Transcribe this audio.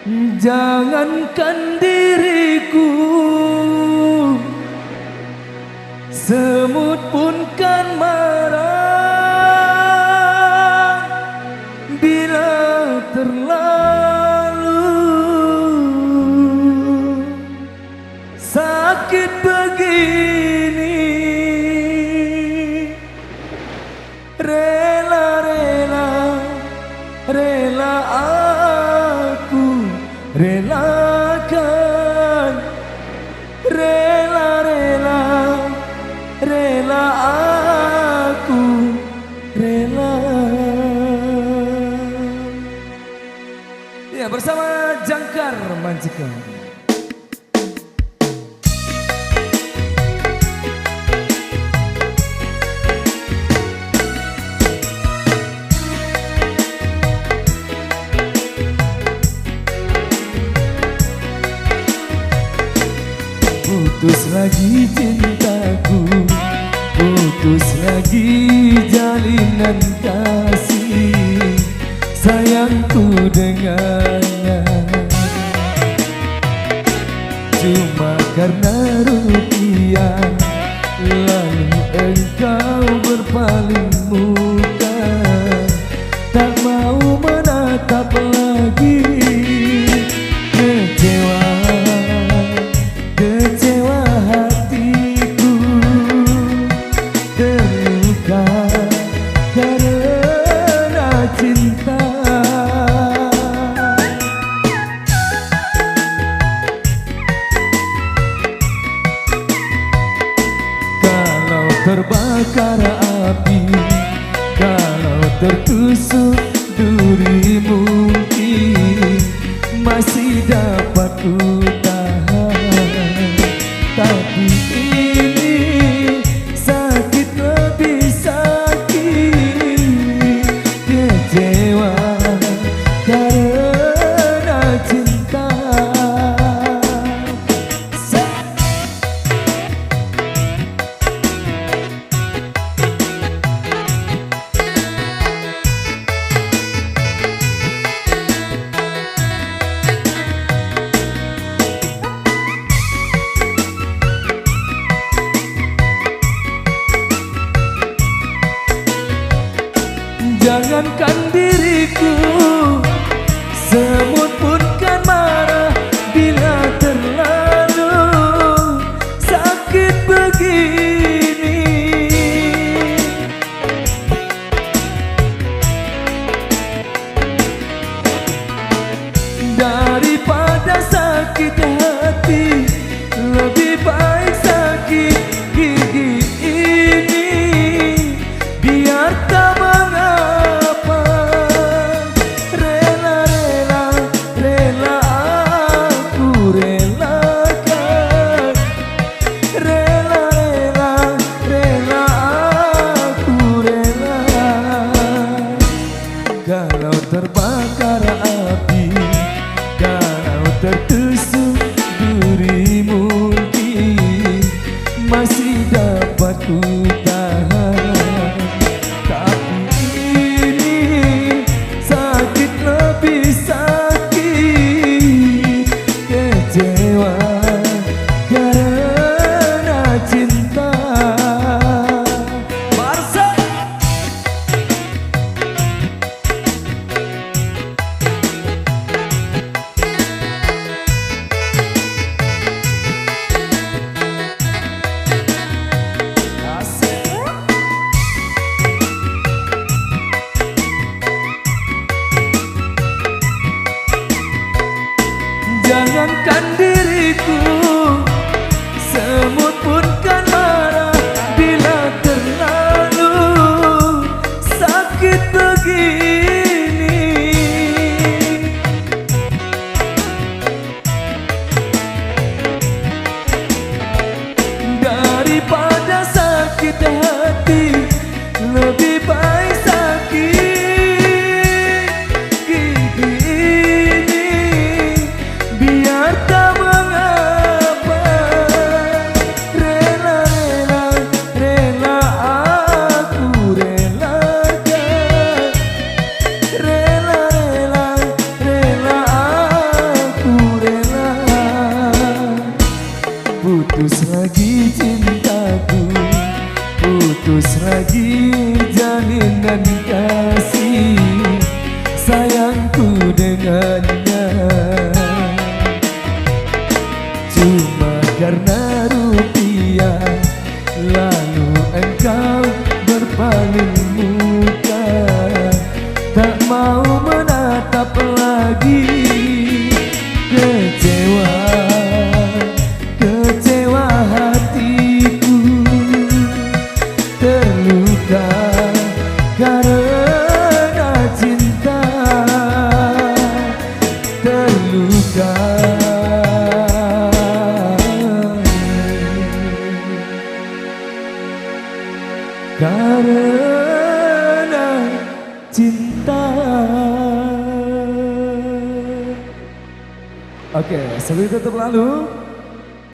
Jangankan diriku, semut pun kan marah bila terlalu sakit begini. Rela aku relakan, rela aku rela. Ya, bersama Jangkar Majikan. Putus lagi cintaku, putus lagi jalinan kasih sayangku dengannya. Cuma karena rupiah, lalu engkau berpaling muka, tak mau menatap lagi. Kecewa hatiku, terluka karena cinta. Kalau terbakar api, kalau tertusuk duri, mungkin masih dapat ku tahan. Tapi ini sakit lebih sakit, kecewa karena cinta. Jangankan diriku, semut pun kan marah bila terlalu sakit begini. Daripada sakit hati, lebih baik sakit gigi ini. Biar tak mengapa, rela aku relakan, rela aku rela. Kalau terbakar api, kalau tertusuk duri, mungkin masih dapat ku tahan. Kecewa karena cinta. Barsa. Jangankan diriku, semut pun kan marah bila terlalu sakit begini. Daripada sakit hati, lebih baik sakit gigi ini. Biar tak mengapa, rela aku relakan, mau menatap lagi. Kecewa, kecewa hatiku, terluka karena cinta, terluka. Karena cinta. Oke, sebelum tutup lalu